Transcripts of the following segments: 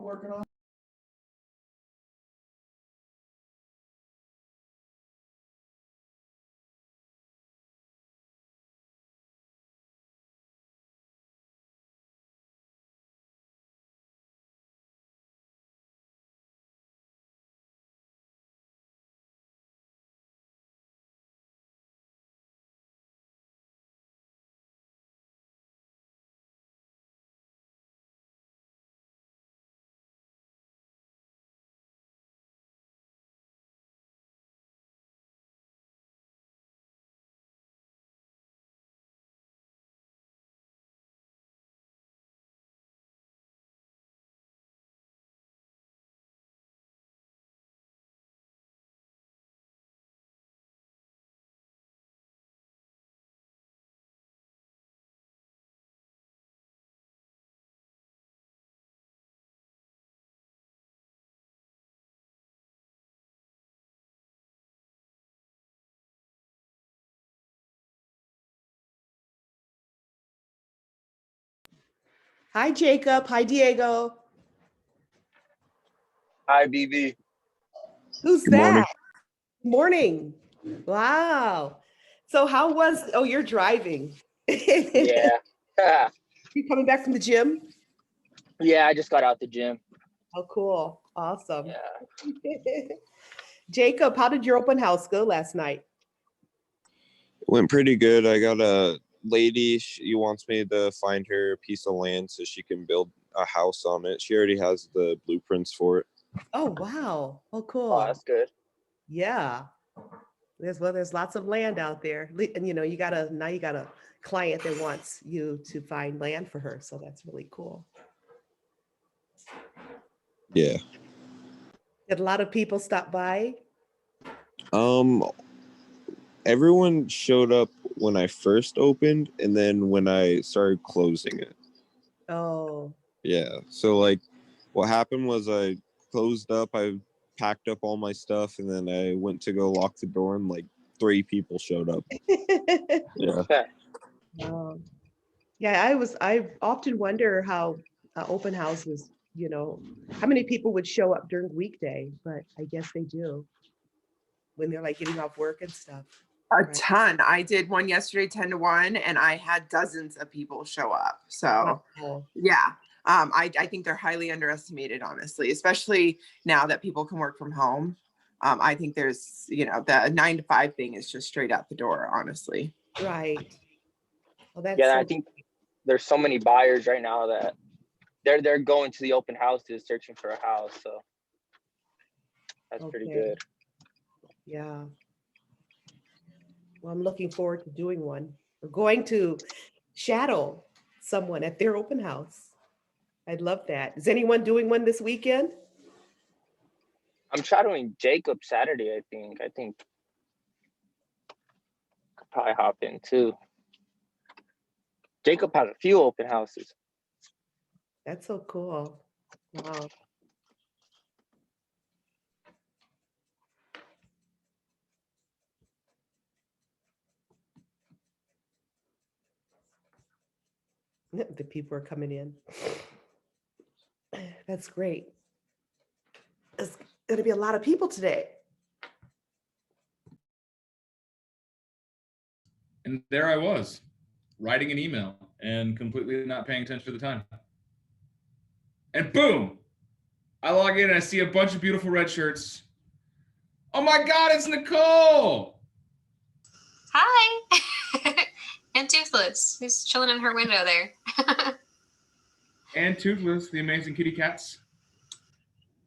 working on? Hi, Jacob. Hi, Diego. Hi, BB. Who's Good that? morning. Morning. Wow. So how was, oh, you're driving. Yeah. You coming back from the gym? Yeah, I just got out the gym. Oh, cool. Awesome. Yeah. Jacob, how did your open house go last night? It went pretty good. I got a lady. She wants me to find her a piece of land so she can build a house on it. She already has the blueprints for it. Oh, wow. Oh, Oh, cool. that's good. Yeah. There's lots of land out there. And you know, you got a client that wants you to find land for her. So that's really cool. Yeah. Did a lot of people stop by? Everyone showed up when I first opened and then when I started closing it. Oh, Yeah. So like what happened was I closed up, I packed up all my stuff, and then I went to go lock the door and like 3 people showed up. Yeah. wow. Yeah, I often wonder how open houses, you know, how many people would show up during weekday, but I guess they do when they're like getting off work and stuff. A Right. ton. I did one yesterday, 10 to 1, and I had dozens of people show up. So Wow. yeah. I think they're highly underestimated, honestly, especially now that people can work from home. I think there's, the 9 to 5 thing is just straight out the door, honestly. Right. Well, that's Yeah, so I think there's so many buyers right now that they're going to the open houses searching for a house. So that's pretty okay. good. Yeah. Well, I'm looking forward to doing one. We're going to shadow someone at their open house. I'd love that. Is anyone doing one this weekend? I'm shadowing Jacob Saturday, I think. I think could probably hop in too. Jacob has a few open houses. That's so cool. Wow. The people are coming in. That's great. There's going to be a lot of people today. And there I was, writing an email and completely not paying attention to the time. And boom, I log in and I see a bunch of beautiful red shirts. Oh my God, it's Nicole. Hi. And Toothless, who's chilling in her window there. And Toothless, the amazing kitty cats.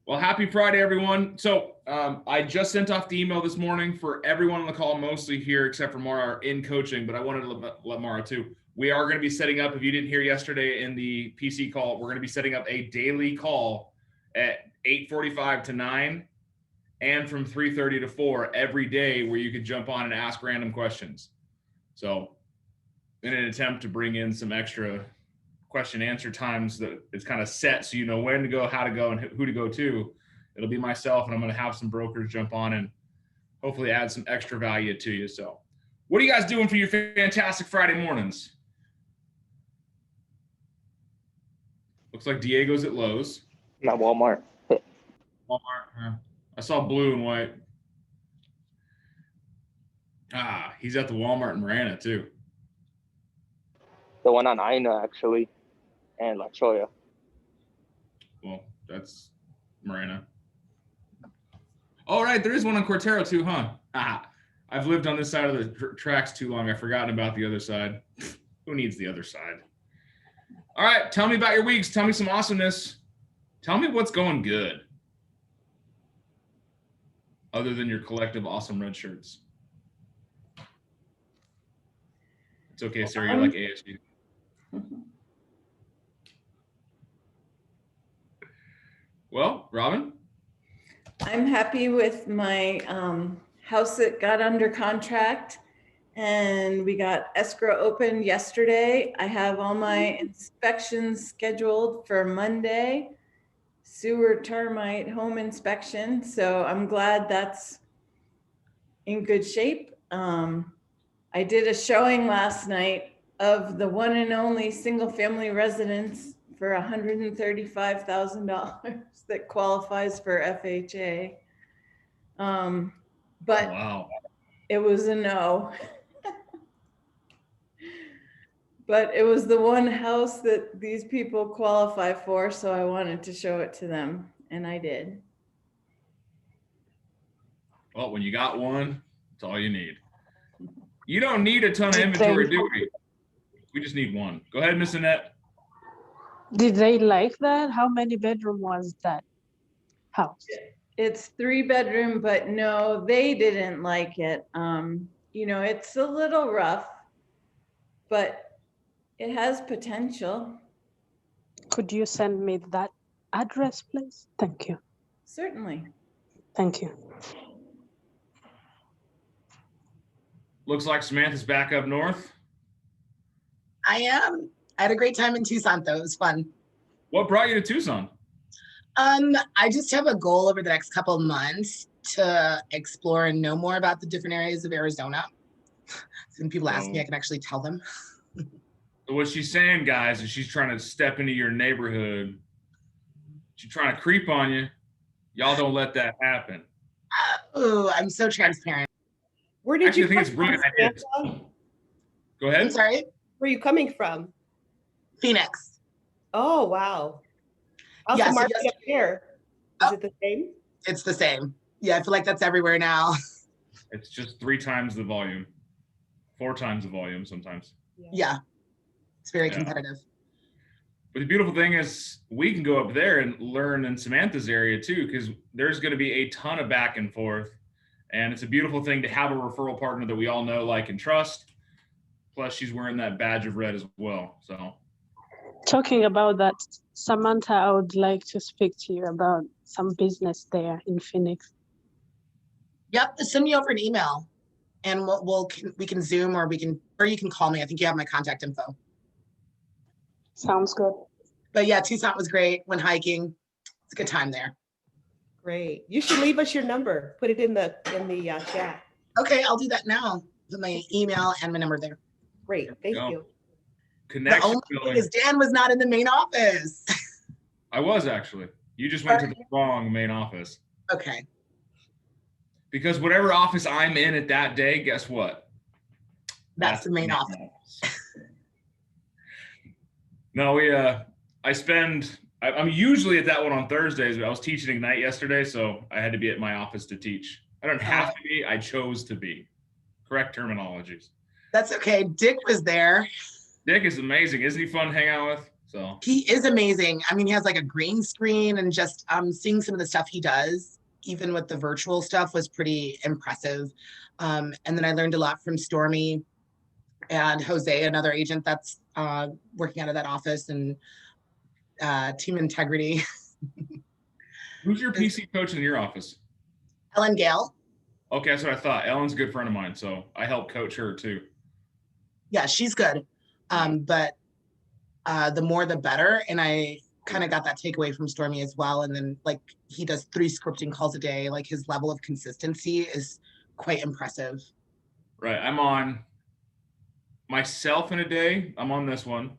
Well, happy Friday, everyone. So I just sent off the email this morning for everyone on the call, mostly here except for Mara in coaching, but I wanted to let Mara too. We are going to be setting up, if you didn't hear yesterday in the PC call, we're going to be setting up a daily call at 8:45 to 9 and from 3:30 to 4 every day where you could jump on and ask random questions. So in an attempt to bring in some extra question answer times that it's kind of set so you know when to go, how to go, and who to go to. It'll be myself, and I'm going to have some brokers jump on and hopefully add some extra value to you. So what are you guys doing for your fantastic Friday mornings? Looks like Diego's at Lowe's. Not Walmart. Walmart. Yeah. I saw blue and white. Ah, he's at the Walmart in Marana too. The one on Ina, actually, and La Choya. Well, that's Marana. Oh, right. There is one on Cortero too, huh? Ah, I've lived on this side of the tracks too long. I've forgotten about the other side. Who needs the other side? All right. Tell me about your weeks. Tell me some awesomeness. Tell me what's going good. Other than your collective awesome red shirts. It's okay, Sarah. You like ASU. Well, Robin? I'm happy with my house that got under contract, and we got escrow opened yesterday. I have all my inspections scheduled for Monday, sewer, termite, home inspection. So I'm glad that's in good shape. I did a showing last night of the one and only single family residence for $135,000 that qualifies for FHA. But Wow. it was a no. But it was the one house that these people qualify for, so I wanted to show it to them, and I did. Well, when you got one, it's all you need. You don't need a ton of inventory, do we? We just need one. Go ahead, Miss Annette. Did they like that? How many bedroom was that house? It's 3-bedroom, but no, they didn't like it. You know, it's a little rough, but it has potential. Could you send me that address, please? Thank you. Certainly. Thank you. Looks like Samantha's back up north. I am. I had a great time in Tucson, though. It was fun. What brought you to Tucson? I just have a goal over the next couple of months to explore and know more about the different areas of Arizona. So when people ask me, I can actually tell them. So what she's saying, guys, is she's trying to step into your neighborhood. She's trying to creep on you. Y'all don't let that happen. Oh, I'm so transparent. Where did Actually, you I think it's come brilliant from, ideas. Samantha? Go I'm ahead. sorry, Where are you coming from? Phoenix. Oh, wow. How's Yeah, the so market yes- up there? Is Oh. it the same? It's the same. Yeah, I feel like that's everywhere now. It's just 3 times the volume, 4 times the volume sometimes. Yeah, it's very Yeah. competitive. But the beautiful thing is we can go up there and learn in Samantha's area too, because there's going to be a ton of back and forth. And it's a beautiful thing to have a referral partner that we all know, like, and trust. Plus, she's wearing that badge of red as well. So, Talking about that, Samantha, I would like to speak to you about some business there in Phoenix. Yep, send me over an email, and we can Zoom or you can call me. I think you have my contact info. Sounds good. But yeah, Tucson was great. Went hiking. It's a good time there. Great. You should leave us your number. Put it in the chat. Okay, I'll do that now. Put my email and my number there. Great. Thank go. you. The connection only thing building. is Dan was not in the main office. I was actually. You just went to the wrong main office. Okay. Because whatever office I'm in at that day, guess what? That's the main office. No, I'm usually at that one on Thursdays, but I was teaching Ignite yesterday, so I had to be at my office to teach. I don't have to be, I chose to be. Correct terminologies. That's okay. Dick was there. Dick is amazing. Isn't he fun to hang out with? So He is amazing. I mean, he has like a green screen, and just seeing some of the stuff he does, even with the virtual stuff, was pretty impressive. And then I learned a lot from Stormy and Jose, another agent that's working out of that office, and Team Integrity. who's your PC coach in your office? Ellen Gale. Okay, that's what I thought. Ellen's a good friend of mine, so I help coach her too. Yeah, she's good. But the more the better. And I kind of got that takeaway from Stormy as well. And then like he does 3 scripting calls a day. Like his level of consistency is quite impressive. Right. I'm on myself in a day. I'm on this one.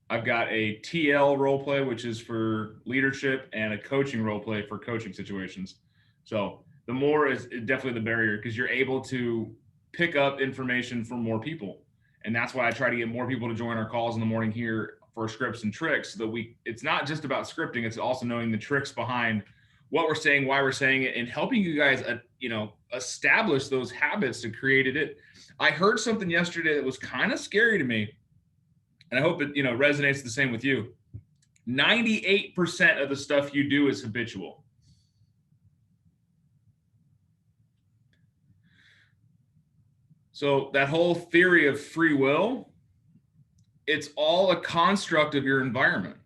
I've got a TL role play, which is for leadership, and a coaching role play for coaching situations. So the more is definitely the barrier, because you're able to pick up information from more people. And that's why I try to get more people to join our calls in the morning here for scripts and tricks, so that it's not just about scripting, it's also knowing the tricks behind what we're saying, why we're saying it, and helping you guys, establish those habits to create it. I heard something yesterday that was kind of scary to me, and I hope it, resonates the same with you. 98% of the stuff you do is habitual. So that whole theory of free will, it's all a construct of your environment.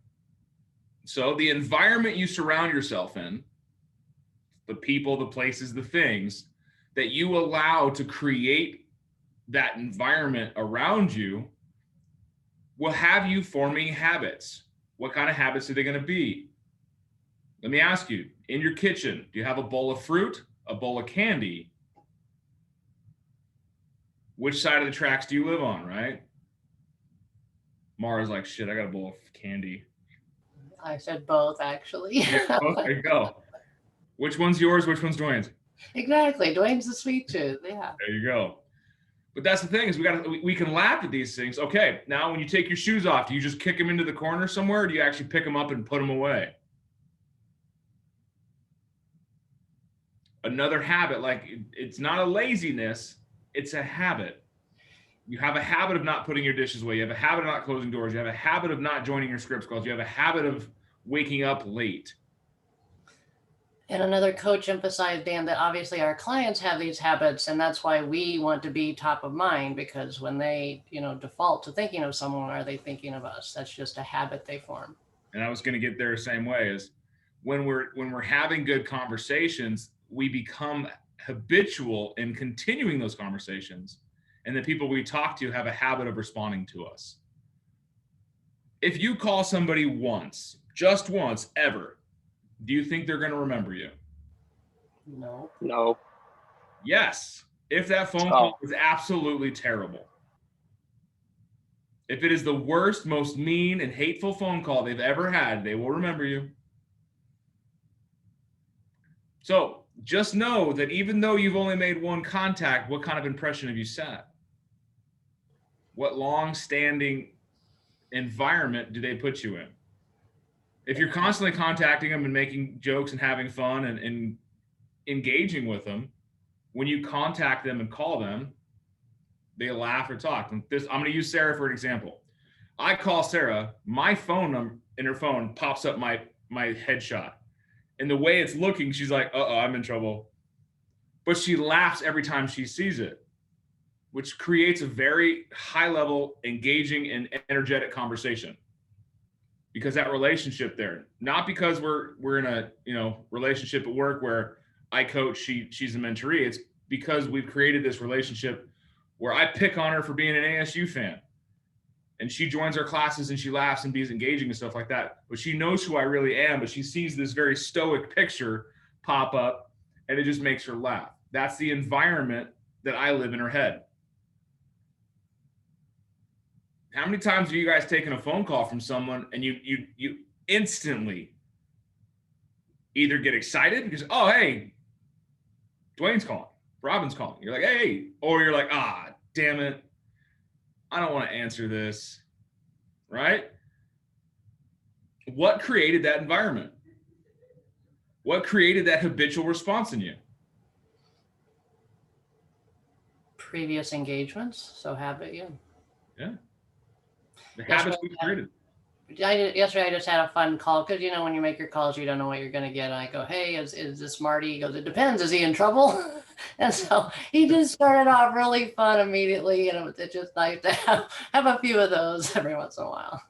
So the environment you surround yourself in, the people, the places, the things that you allow to create that environment around you will have you forming habits. What kind of habits are they going to be? Let me ask you, in your kitchen, do you have a bowl of fruit, a bowl of candy? Which side of the tracks do you live on, right? Mara's like, shit, I got a bowl of candy. I said both, actually. Yeah, both, there you go. Which one's yours? Which one's Dwayne's? Exactly. Dwayne's the sweet tooth. Yeah. There you go. But that's the thing, is we can laugh at these things. Okay, now when you take your shoes off, do you just kick them into the corner somewhere, or do you actually pick them up and put them away? Another habit, like, it's not a laziness, it's a habit. You have a habit of not putting your dishes away. You have a habit of not closing doors. You have a habit of not joining your scripts calls. You have a habit of waking up late. And another coach emphasized, Dan, that obviously our clients have these habits, and that's why we want to be top of mind, because when they, default to thinking of someone, are they thinking of us? That's just a habit they form. And I was going to get there the same way, is when we're having good conversations, we become habitual in continuing those conversations. And the people we talk to have a habit of responding to us. If you call somebody once, just once, ever, do you think they're going to remember you? No. No. Yes. If that phone call is absolutely terrible. If it is the worst, most mean and hateful phone call they've ever had, they will remember you. So just know that even though you've only made one contact, what kind of impression have you set? What long-standing environment do they put you in? If you're constantly contacting them and making jokes and having fun and engaging with them, when you contact them and call them, they laugh or talk. And I'm going to use Sarah for an example. I call Sarah, my phone number in her phone pops up my headshot. And the way it's looking, she's like, uh-oh, I'm in trouble. But she laughs every time she sees it, which creates a very high level, engaging and energetic conversation. Because that relationship there, not because we're in a relationship at work where I coach, she's a mentoree. It's because we've created this relationship where I pick on her for being an ASU fan. And she joins our classes and she laughs and is engaging and stuff like that. But she knows who I really am, but she sees this very stoic picture pop up and it just makes her laugh. That's the environment that I live in her head. How many times have you guys taken a phone call from someone and you instantly either get excited because, oh, hey, Dwayne's calling, Robin's calling. You're like, hey, or you're like, ah, damn it, I don't want to answer this, right? What created that environment? What created that habitual response in you? Previous engagements, so habit, yeah. Yeah. The habits we created. Yesterday I just had a fun call because when you make your calls you don't know what you're going to get, and I go, hey, is this Marty? He goes, it depends, is he in trouble? And so he just started off really fun immediately, and it's just nice to have a few of those every once in a while.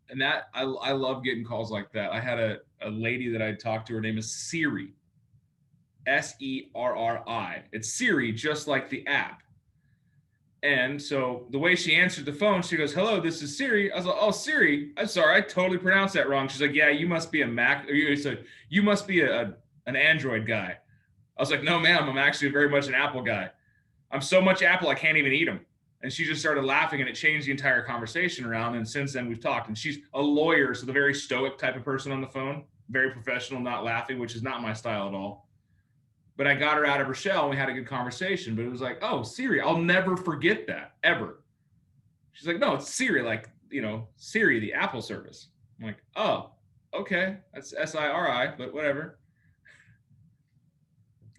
And that I love getting calls like that. I had a lady that I talked to, her name is Siri, Serri. It's Siri, just like the app. And so the way she answered the phone, she goes, hello, this is Siri. I was like, oh, Siri, I'm sorry, I totally pronounced that wrong. She's like, yeah, you must be a Mac. You must be an Android guy. I was like, no, ma'am, I'm actually very much an Apple guy. I'm so much Apple, I can't even eat them. And she just started laughing, and it changed the entire conversation around. And since then we've talked, and she's a lawyer. So the very stoic type of person on the phone, very professional, not laughing, which is not my style at all. But I got her out of her shell and we had a good conversation, but it was like, oh, Siri, I'll never forget that ever. She's like, no, it's Siri, like, you know, Siri, the Apple service. I'm like, oh, okay. That's SIRI, but whatever.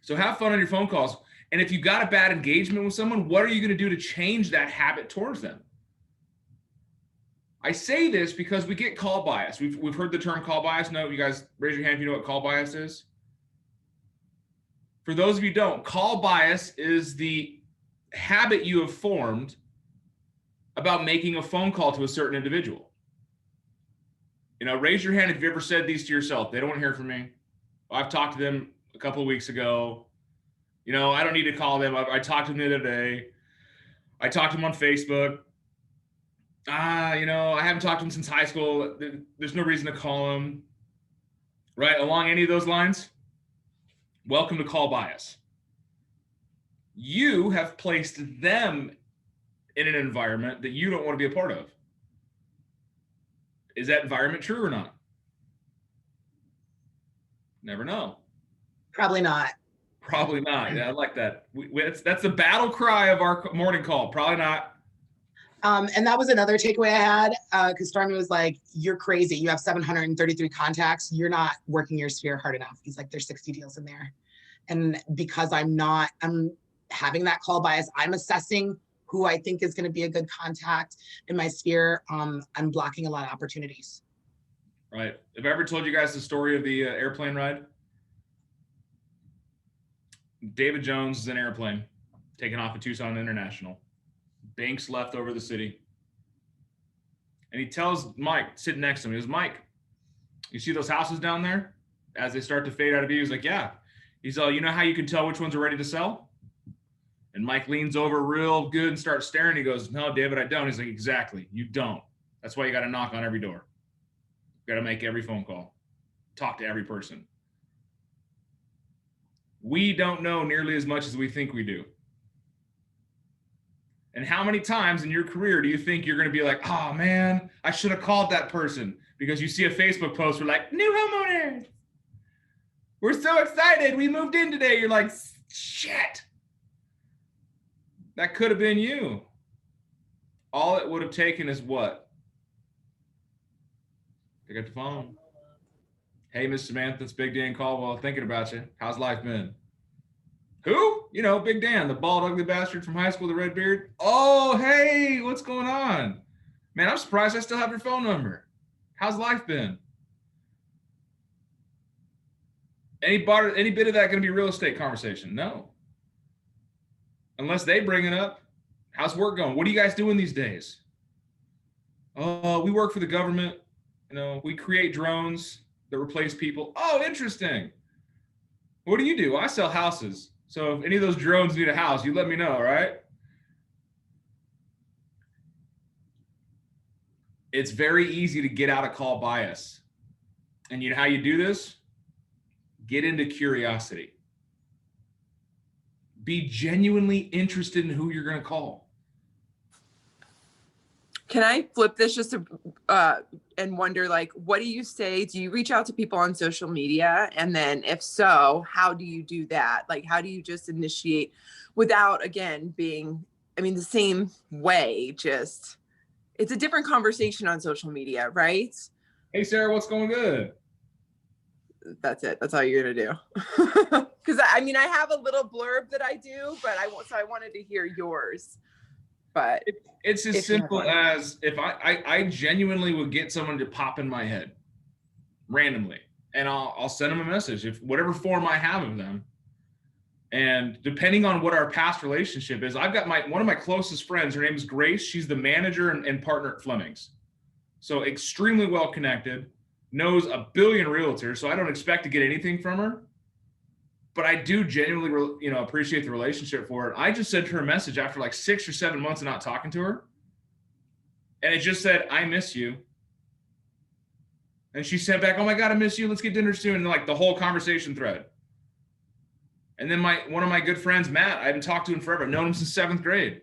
So have fun on your phone calls. And if you got a bad engagement with someone, what are you going to do to change that habit towards them? I say this because we get call bias. We've heard the term call bias. No, you guys raise your hand if you know what call bias is. For those of you who don't, call bias is the habit you have formed about making a phone call to a certain individual. You know, raise your hand if you've ever said these to yourself. They don't want to hear from me. I've talked to them a couple of weeks ago. You know, I don't need to call them. I talked to them the other day. I talked to them on Facebook. You know, I haven't talked to them since high school. There's no reason to call them. Right? Along any of those lines, welcome to call bias. You have placed them in an environment that you don't want to be a part of. Is that environment true or not? Never know. Probably not. Probably not. Yeah, I like that. That's the battle cry of our morning call. Probably not. And that was another takeaway I had, because Stormy was like, you're crazy. You have 733 contacts. You're not working your sphere hard enough. He's like, there's 60 deals in there. And because I'm having that call bias, I'm assessing who I think is going to be a good contact in my sphere. I'm blocking a lot of opportunities. Right. Have I ever told you guys the story of the airplane ride? David Jones is in an airplane taking off at Tucson International. Banks left over the city. And he tells Mike, sitting next to him, he goes, Mike, you see those houses down there? As they start to fade out of view, he's like, yeah. He's all, you know how you can tell which ones are ready to sell? And Mike leans over real good and starts staring. He goes, no, David, I don't. He's like, exactly. You don't. That's why you got to knock on every door. You got to make every phone call. Talk to every person. We don't know nearly as much as we think we do. And how many times in your career do you think you're going to be like, oh man, I should have called that person, because you see a Facebook post where like, new homeowners, we're so excited, we moved in today. You're like, shit, that could have been you. All it would have taken is what? Pick up the phone. Hey, Miss Samantha, it's Big Dan Caldwell, thinking about you. How's life been? Who? You know, Big Dan, the bald, ugly bastard from high school, the red beard. Oh, hey, what's going on? Man, I'm surprised I still have your phone number. How's life been? Any bit of that going to be real estate conversation? No. Unless they bring it up. How's work going? What are you guys doing these days? Oh, we work for the government. You know, we create drones that replace people. Oh, interesting. What do you do? I sell houses. So if any of those drones need a house, you let me know, right? It's very easy to get out of call bias. And you know how you do this? Get into curiosity. Be genuinely interested in who you're going to call. Can I flip this just to, and wonder, like, what do you say? Do you reach out to people on social media? And then if so, how do you do that? Like, how do you just initiate without, again, being, I mean, the same way, just, it's a different conversation on social media, right? Hey, Sarah, what's going good? That's it. That's all you're going to do. Because I mean, I have a little blurb that I do, but I wanted to hear yours. But it's as simple as if I genuinely would get someone to pop in my head randomly, and I'll send them a message, if whatever form I have of them. And depending on what our past relationship is, I've got one of my closest friends, her name is Grace. She's the manager and partner at Fleming's. So extremely well connected, knows a billion realtors. So I don't expect to get anything from her. But I do genuinely, appreciate the relationship for it. I just sent her a message after like 6 or 7 months of not talking to her. And it just said, I miss you. And she sent back, oh my God, I miss you. Let's get dinner soon. And like the whole conversation thread. And then one of my good friends, Matt, I haven't talked to him forever. I've known him since 7th grade.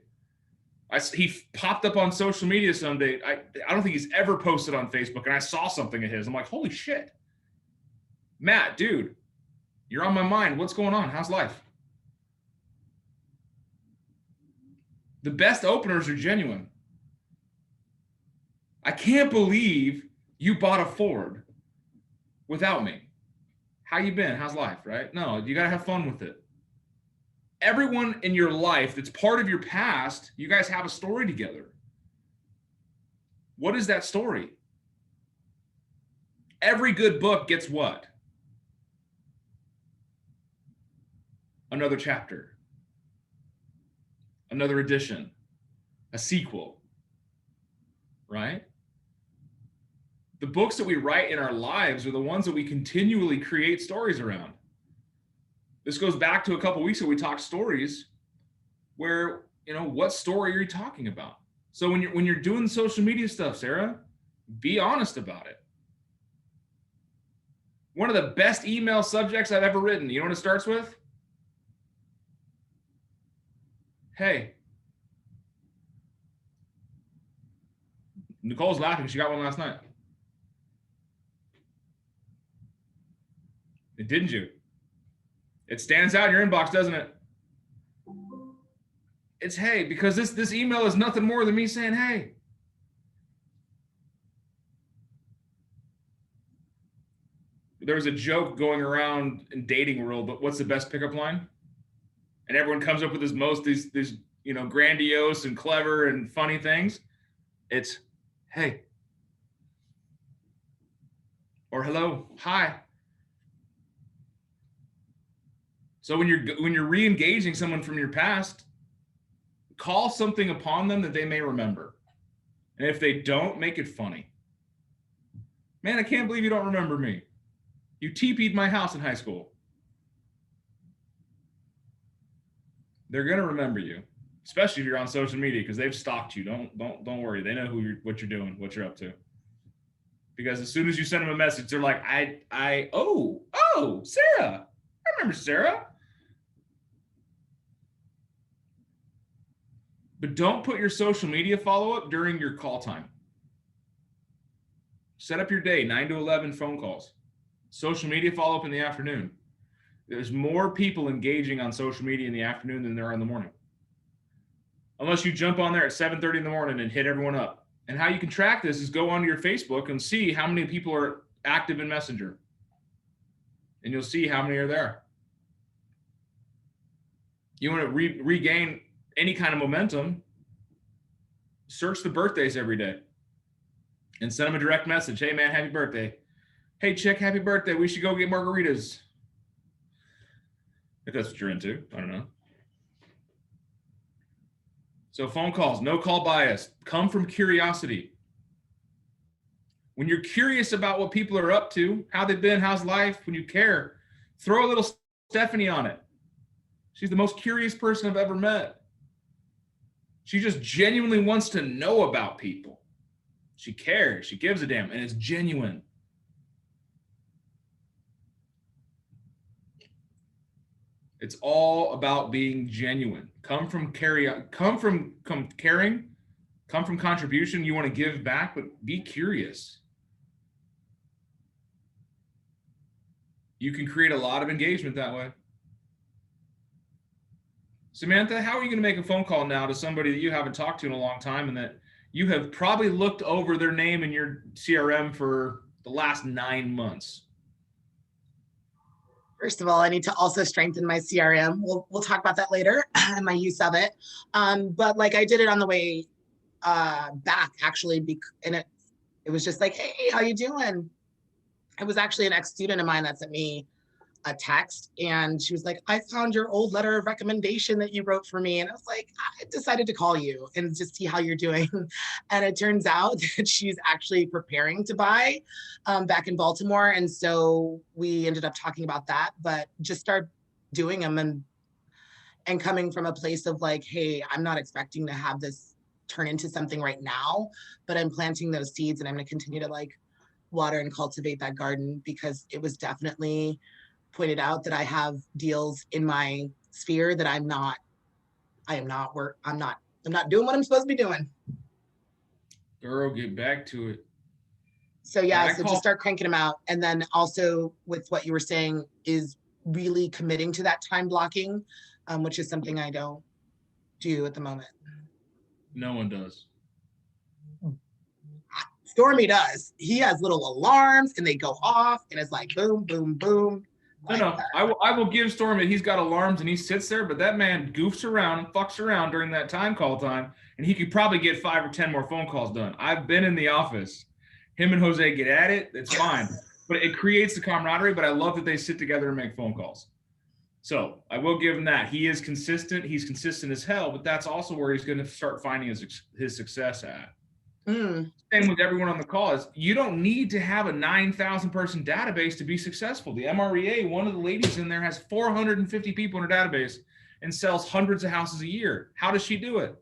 He popped up on social media someday. I don't think he's ever posted on Facebook, and I saw something of his. I'm like, holy shit. Matt, dude, you're on my mind. What's going on? How's life? The best openers are genuine. I can't believe you bought a Ford without me. How you been? How's life, right? No, you got to have fun with it. Everyone in your life that's part of your past, you guys have a story together. What is that story? Every good book gets what? Another chapter, another edition, a sequel, right? The books that we write in our lives are the ones that we continually create stories around. This goes back to a couple weeks ago, we talked stories where, what story are you talking about? So when you're doing social media stuff, Sarah, be honest about it. One of the best email subjects I've ever written, you know what it starts with? Hey. Nicole's laughing. She got one last night. Didn't you? It stands out in your inbox, doesn't it? It's hey, because this email is nothing more than me saying hey. There was a joke going around in dating world, but what's the best pickup line? And everyone comes up with these grandiose and clever and funny things. It's hey. Or hello, hi. So when you're re-engaging someone from your past, call something upon them that they may remember. And if they don't, make it funny. Man, I can't believe you don't remember me. You TP'd my house in high school. They're gonna remember you, especially if you're on social media, because they've stalked you. Don't worry. They know what you're doing, what you're up to. Because as soon as you send them a message, they're like, oh, Sarah. I remember Sarah. But don't put your social media follow-up during your call time. Set up your day, 9 to 11 phone calls. Social media follow-up in the afternoon. There's more people engaging on social media in the afternoon than there are in the morning. Unless you jump on there at 7:30 in the morning and hit everyone up. And how you can track this is go onto your Facebook and see how many people are active in Messenger. And you'll see how many are there. You want to regain any kind of momentum, search the birthdays every day and send them a direct message. Hey man, happy birthday. Hey chick, happy birthday. We should go get margaritas. If that's what you're into, I don't know. So phone calls, no call bias, come from curiosity. When you're curious about what people are up to, how they've been, how's life, when you care, throw a little Stephanie on it. She's the most curious person I've ever met. She just genuinely wants to know about people. She cares, she gives a damn, and it's genuine. It's all about being genuine. Come from caring, come from contribution. You want to give back, but be curious. You can create a lot of engagement that way. Samantha, how are you going to make a phone call now to somebody that you haven't talked to in a long time and that you have probably looked over their name in your CRM for the last 9 months? First of all, I need to also strengthen my CRM. We'll talk about that later and my use of it. But like I did it on the way back actually, and it was just like, hey, how you doing? It was actually an ex-student of mine that sent me a text, and she was like, I found your old letter of recommendation that you wrote for me. And I was like, I decided to call you and just see how you're doing. And it turns out that she's actually preparing to buy back in Baltimore. And so we ended up talking about that, but just start doing them and coming from a place of like, hey, I'm not expecting to have this turn into something right now, but I'm planting those seeds and I'm going to continue to like water and cultivate that garden, because it was definitely pointed out that I have deals in my sphere that I'm not I'm not doing what I'm supposed to be doing. Girl, get back to it. So yeah, I so call- just start cranking them out. And then also with what you were saying is really committing to that time blocking, which is something I don't do at the moment. No one does. Stormy does. He has little alarms and they go off and it's like boom, boom, boom. No, I will give Stormy, he's got alarms and he sits there, but that man goofs around and fucks around during that time call time, and he could probably get 5 or 10 more phone calls done. I've been in the office. Him and Jose get at it. It's fine. But it creates the camaraderie, but I love that they sit together and make phone calls. So I will give him that. He is consistent. He's consistent as hell, but that's also where he's going to start finding his success at. Same with everyone on the call is you don't need to have a 9,000 person database to be successful. The MREA, one of the ladies in there has 450 people in her database and sells hundreds of houses a year. How does she do it?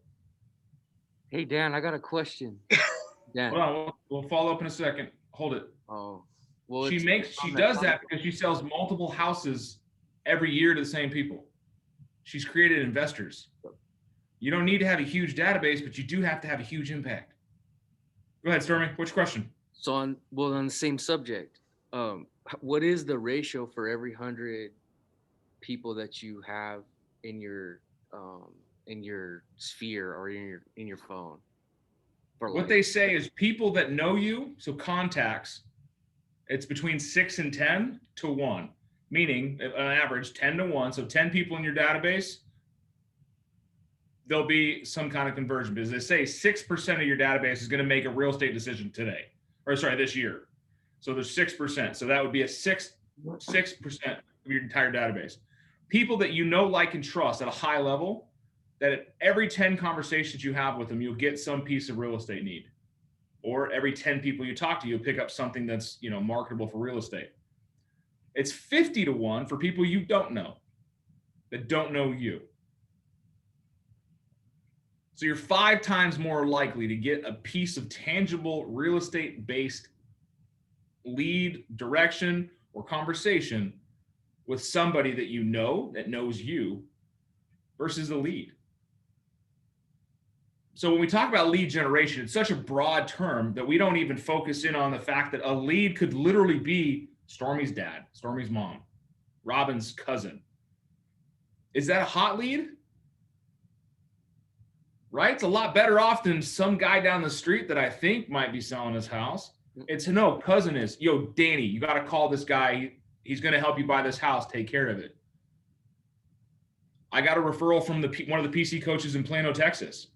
Hey, Dan, I got a question. Dan. Hold on, we'll follow up in a second. Hold it. Oh, well, She does that because she sells multiple houses every year to the same people. She's created investors. You don't need to have a huge database, but you do have to have a huge impact. Go ahead, Stormy. Which question? So on the same subject, what is the ratio for every 100 people that you have in your sphere or in your phone? What they say is people that know you, so contacts, it's between 6 and 10 to 1, meaning on average 10 to 1. So 10 people in your database, there'll be some kind of conversion because they say 6% of your database is going to make a real estate decision this year. So there's 6%. So that would be a 6% of your entire database. People that you know, like, and trust at a high level, that at every 10 conversations you have with them, you'll get some piece of real estate need. Or every 10 people you talk to, you'll pick up something that's, marketable for real estate. It's 50 to 1 for people you don't know, that don't know you. So you're 5 times more likely to get a piece of tangible real estate based lead, direction, or conversation with somebody that you know that knows you versus the lead. So when we talk about lead generation, it's such a broad term that we don't even focus in on the fact that a lead could literally be Stormy's dad, Stormy's mom, Robin's cousin. Is that a hot lead? Right? It's a lot better off than some guy down the street that I think might be selling his house. It's no, cousin is, yo, Danny, you got to call this guy. He's going to help you buy this house. Take care of it. I got a referral from one of the PC coaches in Plano, Texas.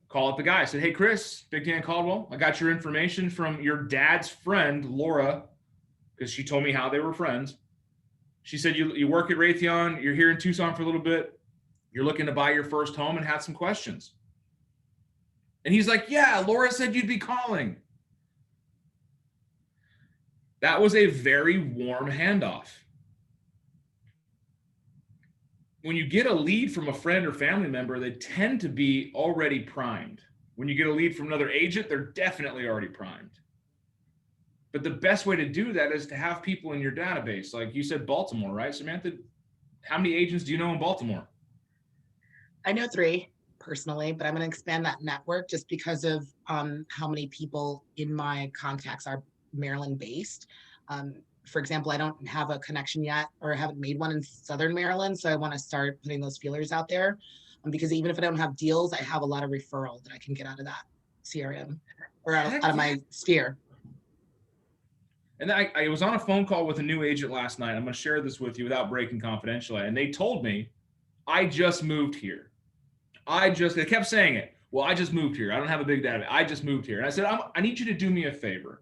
Call up the guy. I said, hey, Chris, Big Dan Caldwell, I got your information from your dad's friend, Laura, because she told me how they were friends. She said, you work at Raytheon. You're here in Tucson for a little bit. You're looking to buy your first home and had some questions. And he's like, yeah, Laura said you'd be calling. That was a very warm handoff. When you get a lead from a friend or family member, they tend to be already primed. When you get a lead from another agent, they're definitely already primed. But the best way to do that is to have people in your database. Like you said, Baltimore, right, Samantha? How many agents do you know in Baltimore? I know 3 personally, but I'm going to expand that network just because of how many people in my contacts are Maryland based. For example, I don't have a connection yet, or I haven't made one in Southern Maryland. So I want to start putting those feelers out there because even if I don't have deals, I have a lot of referral that I can get out of that CRM or out of my sphere. And I was on a phone call with a new agent last night. I'm going to share this with you without breaking confidentiality. And they told me, I just moved here. They kept saying it. Well, I just moved here. I don't have a big database. I just moved here. And I said, I need you to do me a favor.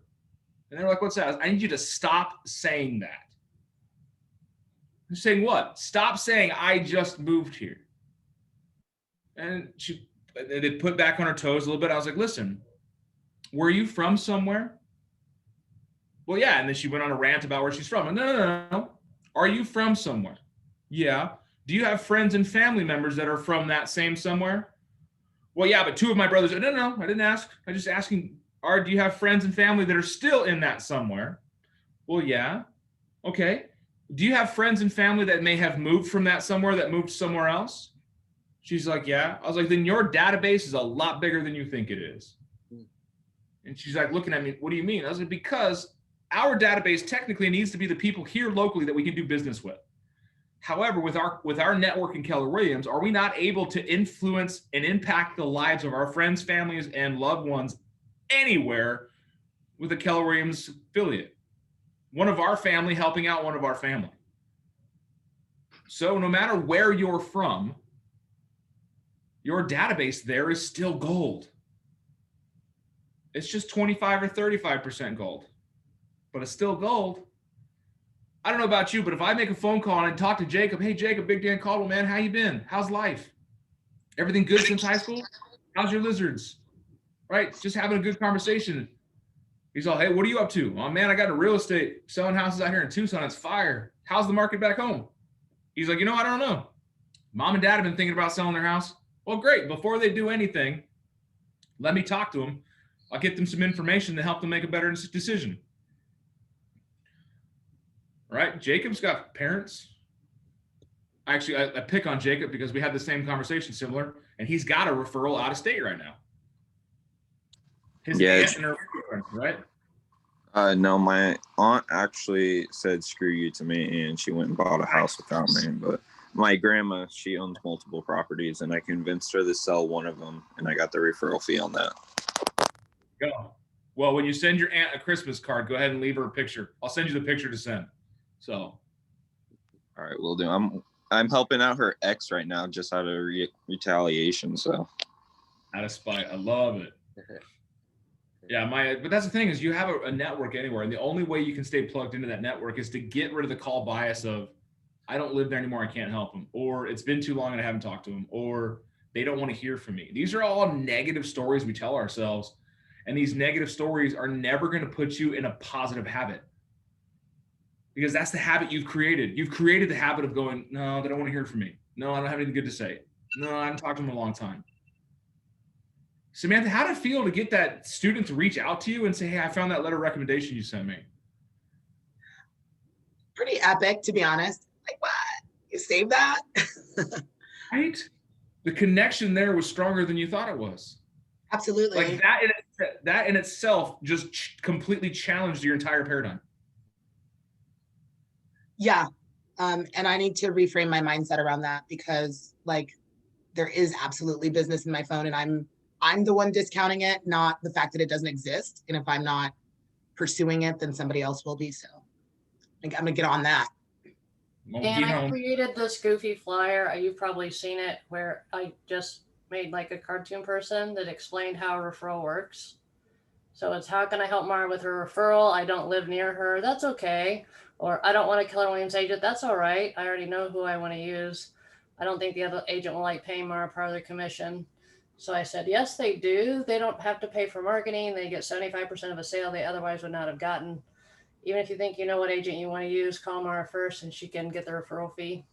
And they're like, what's that? I need you to stop saying that. I'm saying what? Stop saying I just moved here. And they put back on her toes a little bit. I was like, listen, were you from somewhere? Well, yeah. And then she went on a rant about where she's from. No. Are you from somewhere? Yeah. Do you have friends and family members that are from that same somewhere? Well, yeah, but 2 of my brothers. No, I didn't ask. I'm just asking, do you have friends and family that are still in that somewhere? Well, yeah. Okay. Do you have friends and family that may have moved from that somewhere that moved somewhere else? She's like, yeah. I was like, then your database is a lot bigger than you think it is. And she's like looking at me, what do you mean? I was like, because our database technically needs to be the people here locally that we can do business with. However, with our network in Keller Williams, are we not able to influence and impact the lives of our friends, families, and loved ones anywhere with a Keller Williams affiliate? One of our family helping out one of our family. So no matter where you're from, your database there is still gold. It's just 25 or 35% gold, but it's still gold. I don't know about you, but if I make a phone call and I talk to Jacob, hey, Jacob, Big Dan Caldwell, man, how you been? How's life? Everything good since high school? How's your lizards? Right? Just having a good conversation. He's all, hey, what are you up to? Oh, man, I got a real estate selling houses out here in Tucson. It's fire. How's the market back home? He's like, I don't know. Mom and dad have been thinking about selling their house. Well, great. Before they do anything, let me talk to them. I'll get them some information to help them make a better decision. Right? Jacob's got parents. Actually, I pick on Jacob because we had the same conversation similar, and he's got a referral out of state right now. His aunt and her boyfriend, right? No, my aunt actually said screw you to me, and she went and bought a house without me. But my grandma, she owns multiple properties, and I convinced her to sell one of them, and I got the referral fee on that. Go. Well, when you send your aunt a Christmas card, go ahead and leave her a picture. I'll send you the picture to send. So, all right, will do. I'm helping out her ex right now, just out of retaliation. So, out of spite, I love it. Yeah, but that's the thing is you have a network anywhere, and the only way you can stay plugged into that network is to get rid of the call bias of, I don't live there anymore, I can't help them, or it's been too long and I haven't talked to them, or they don't want to hear from me. These are all negative stories we tell ourselves, and these negative stories are never going to put you in a positive habit. Because that's the habit you've created. You've created the habit of going, no, they don't want to hear from me. No, I don't have anything good to say. No, I haven't talked to them in a long time. Samantha, how did it feel to get that student to reach out to you and say, hey, I found that letter of recommendation you sent me? Pretty epic, to be honest. Like, what? You saved that? Right? The connection there was stronger than you thought it was. Absolutely. Like that in itself just completely challenged your entire paradigm. Yeah. And I need to reframe my mindset around that because like there is absolutely business in my phone and I'm the one discounting it, not the fact that it doesn't exist. And if I'm not pursuing it, then somebody else will be. So I'm gonna get on that. And I created this goofy flyer. You've probably seen it where I just made like a cartoon person that explained how a referral works. So it's how can I help Mara with her referral? I don't live near her. That's okay. Or I don't want a Keller Williams agent. That's all right. I already know who I want to use. I don't think the other agent will like paying Mara part of their commission. So I said, yes, they do. They don't have to pay for marketing. They get 75% of a sale they otherwise would not have gotten. Even if you think you know what agent you want to use, call Mara first and she can get the referral fee.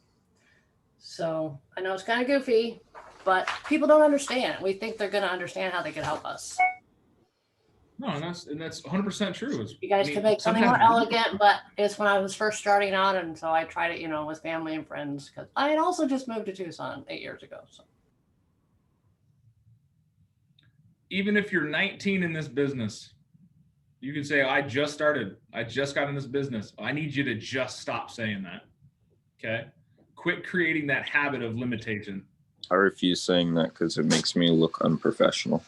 So I know it's kind of goofy, but people don't understand. We think they're going to understand how they can help us. No, and that's 100% true. You guys can make something more elegant, but it's when I was first starting out, and so I tried it, with family and friends because I had also just moved to Tucson 8 years ago. So even if you're 19 in this business, you can say, I just started. I just got in this business. I need you to just stop saying that. Okay? Quit creating that habit of limitation. I refuse saying that because it makes me look unprofessional.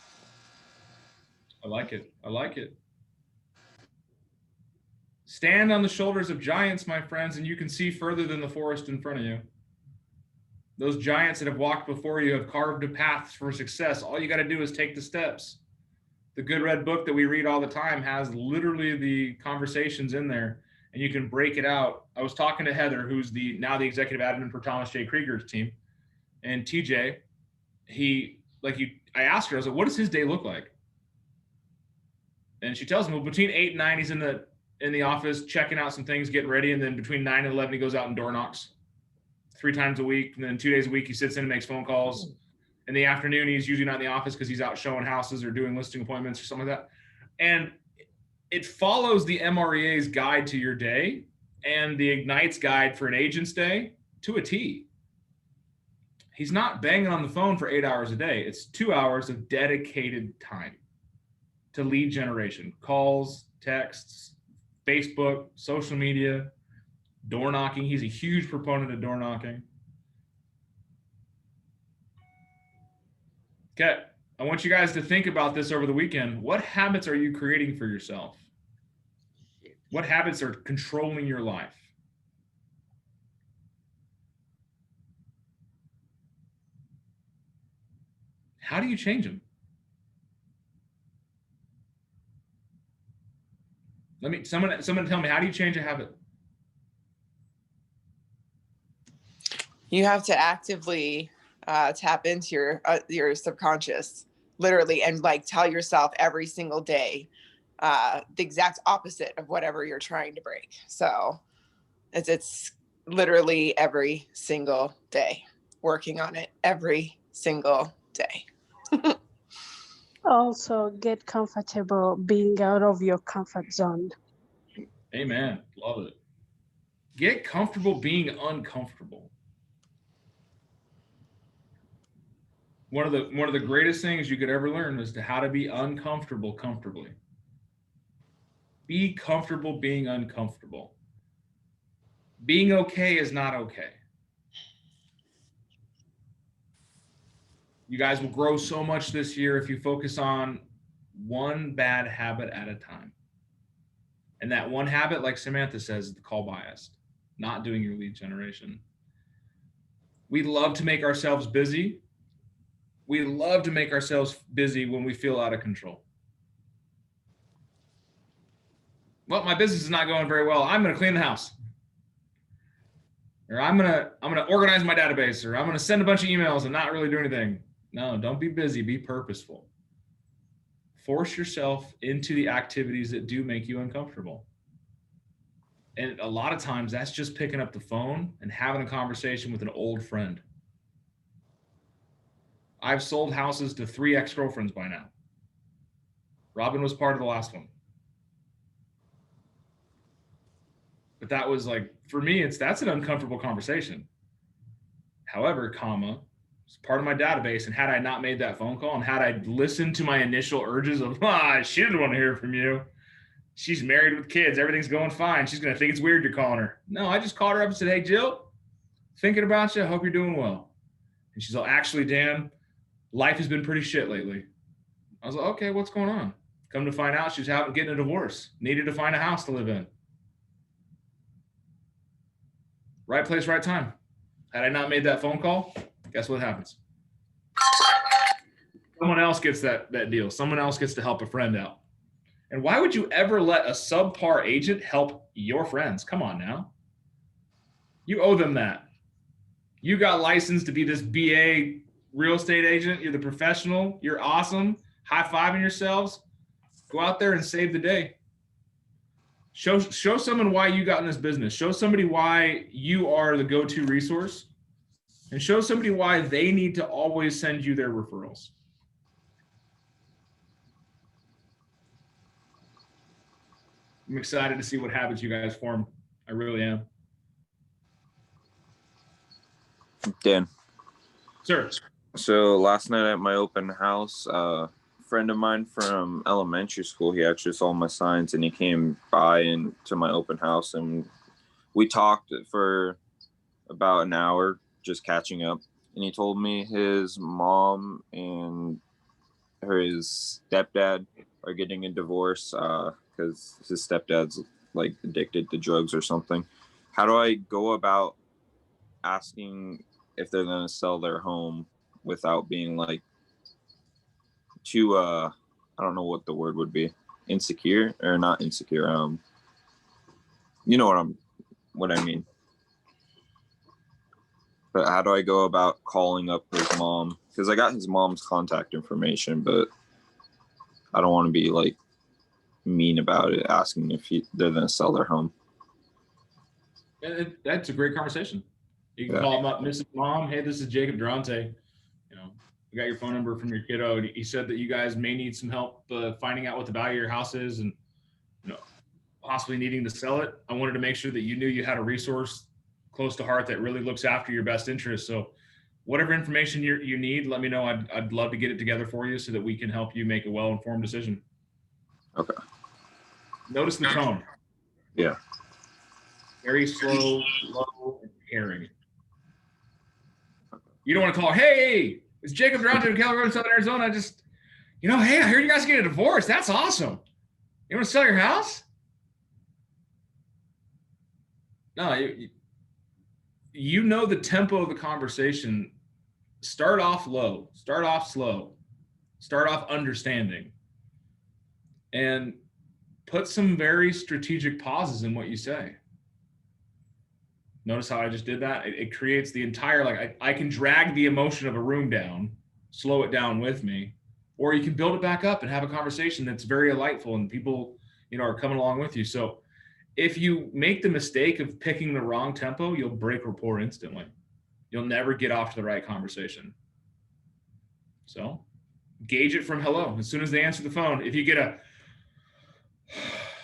I like it. I like it. Stand on the shoulders of giants, my friends, and you can see further than the forest in front of you. Those giants that have walked before you have carved a path for success. All you got to do is take the steps. The Good Red Book that we read all the time has literally the conversations in there, and you can break it out. I was talking to Heather, who's now the executive admin for Thomas J. Krieger's team, and TJ. I asked her, I was like, what does his day look like? And she tells me, well, between 8 and 9, he's in the office checking out some things, getting ready. And then between 9 and 11, he goes out and door knocks 3 times a week. And then 2 days a week, he sits in and makes phone calls. In the afternoon, he's usually not in the office because he's out showing houses or doing listing appointments or something like that. And it follows the MREA's guide to your day and the Ignites guide for an agent's day to a T. he's not banging on the phone for 8 hours a day. It's 2 hours of dedicated time to lead generation, calls, texts, Facebook, social media, door knocking. He's a huge proponent of door knocking. Okay, I want you guys to think about this over the weekend. What habits are you creating for yourself? What habits are controlling your life? How do you change them? Someone tell me, how do you change a habit? You have to actively tap into your subconscious, literally, and like tell yourself every single day the exact opposite of whatever you're trying to break. So it's literally every single day, working on it every single day. Also, get comfortable being out of your comfort zone. Amen. Love it. Get comfortable being uncomfortable. One of the greatest things you could ever learn is how to be uncomfortable comfortably. Be comfortable being uncomfortable. Being okay is not okay. You guys will grow so much this year if you focus on one bad habit at a time. And that one habit, like Samantha says, is the call bias, not doing your lead generation. We love to make ourselves busy. We love to make ourselves busy when we feel out of control. Well, my business is not going very well. I'm going to clean the house. Or I'm going to organize my database, or I'm going to send a bunch of emails and not really do anything. No, don't be busy, be purposeful. Force yourself into the activities that do make you uncomfortable. And a lot of times that's just picking up the phone and having a conversation with an old friend. I've sold houses to 3 ex-girlfriends by now. Robin was part of the last one. But that was like, for me, that's an uncomfortable conversation. However, it's part of my database. And had I not made that phone call, and had I listened to my initial urges of, she didn't want to hear from you. She's married with kids. Everything's going fine. She's going to think it's weird you're calling her. No, I just called her up and said, hey, Jill, thinking about you. Hope you're doing well. And she's like, actually, Dan, life has been pretty shit lately. I was like, okay, what's going on? Come to find out, she's getting a divorce, needed to find a house to live in. Right place, right time. Had I not made that phone call, guess what happens? Someone else gets that deal. Someone else gets to help a friend out. And why would you ever let a subpar agent help your friends? Come on now. You owe them that. You got licensed to be this BA real estate agent. You're the professional. You're awesome. High-fiving yourselves. Go out there and save the day. Show someone why you got in this business. Show somebody why you are the go-to resource. And show somebody why they need to always send you their referrals. I'm excited to see what habits you guys form. I really am. Dan. Sir. So last night at my open house, a friend of mine from elementary school, he actually saw my signs and he came by to my open house, and we talked for about an hour, just catching up. And he told me his mom and his stepdad are getting a divorce because his stepdad's like addicted to drugs or something. How do I go about asking if they're going to sell their home without being like too I don't know what the word would be, insecure or not insecure, you know what I mean. But how do I go about calling up his mom? Because I got his mom's contact information, but I don't want to be like mean about it, asking if they're going to sell their home. That's a great conversation. You can call him up, Mrs. Mom. Hey, this is Jacob Durante. You know, we got your phone number from your kiddo. He said that you guys may need some help finding out what the value of your house is, and possibly needing to sell it. I wanted to make sure that you knew you had a resource close to heart that really looks after your best interest. So whatever information you need, let me know. I'd love to get it together for you so that we can help you make a well-informed decision. Okay. Notice the tone. Yeah. Very slow, low, and caring. You don't want to call, hey, it's Jacob Durante in Keller Road, Southern Arizona. Hey, I heard you guys get a divorce. That's awesome. You want to sell your house? No, you know the tempo of the conversation. Start off low, start off slow, start off understanding, and put some very strategic pauses in what you say. Notice how I just did that? It creates the entire, I can drag the emotion of a room down, slow it down with me, or you can build it back up and have a conversation that's very delightful and people, are coming along with you. So if you make the mistake of picking the wrong tempo, you'll break rapport instantly. You'll never get off to the right conversation. So gauge it from hello. As soon as they answer the phone, if you get a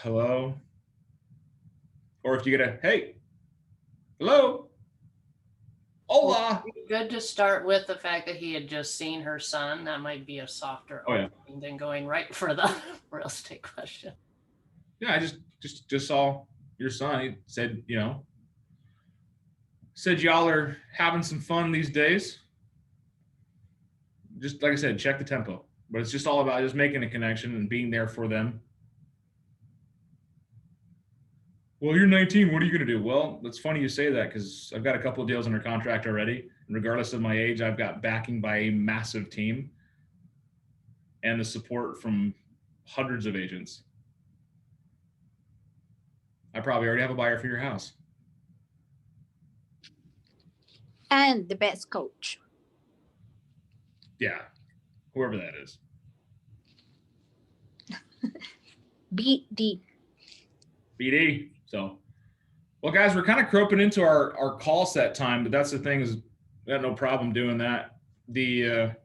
hello, or if you get a hey, hello, hola. Good to start with the fact that he had just seen her son. That might be a softer opening than going right for the real estate question. Yeah, I just saw your son. He said, said y'all are having some fun these days. Just like I said, check the tempo. But it's just all about just making a connection and being there for them. Well, you're 19. What are you going to do? Well, it's funny you say that because I've got a couple of deals under contract already. And regardless of my age, I've got backing by a massive team and the support from hundreds of agents. I probably already have a buyer for your house. And the best coach. Yeah, whoever that is. BD. So, well, guys, we're kind of croping into our call set time, but that's the thing is we got no problem doing that. The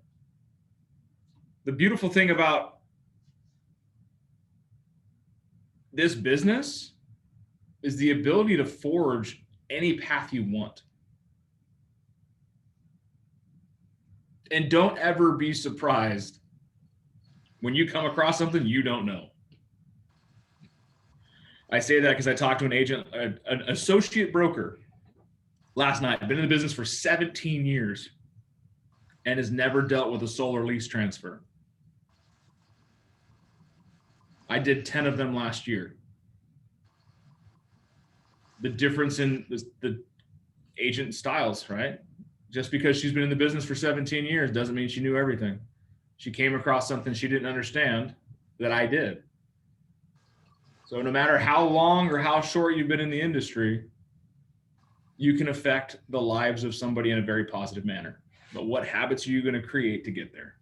beautiful thing about this business is the ability to forge any path you want. And don't ever be surprised when you come across something you don't know. I say that because I talked to an agent, an associate broker last night. I've been in the business for 17 years and has never dealt with a solar lease transfer. I did 10 of them last year. The difference in the agent styles, right? Just because she's been in the business for 17 years doesn't mean she knew everything. She came across something she didn't understand that I did. So no matter how long or how short you've been in the industry, you can affect the lives of somebody in a very positive manner. But what habits are you going to create to get there?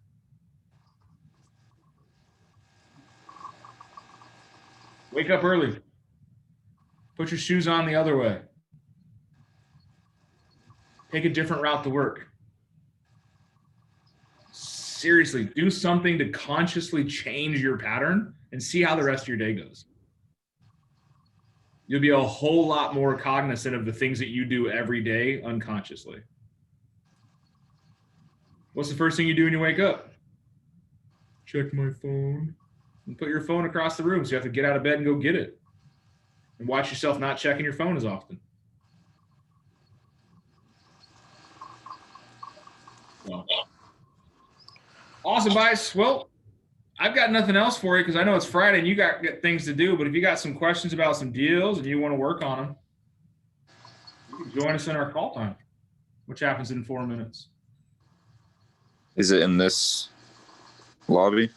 Wake up early. Put your shoes on the other way. Take a different route to work. Seriously, do something to consciously change your pattern and see how the rest of your day goes. You'll be a whole lot more cognizant of the things that you do every day unconsciously. What's the first thing you do when you wake up? Check my phone. And put your phone across the room so you have to get out of bed and go get it. And watch yourself not checking your phone as often. Well, awesome, guys. Well, I've got nothing else for you because I know it's Friday and you got things to do. But if you got some questions about some deals and you want to work on them, you can join us in our call time, which happens in 4 minutes. Is it in this lobby?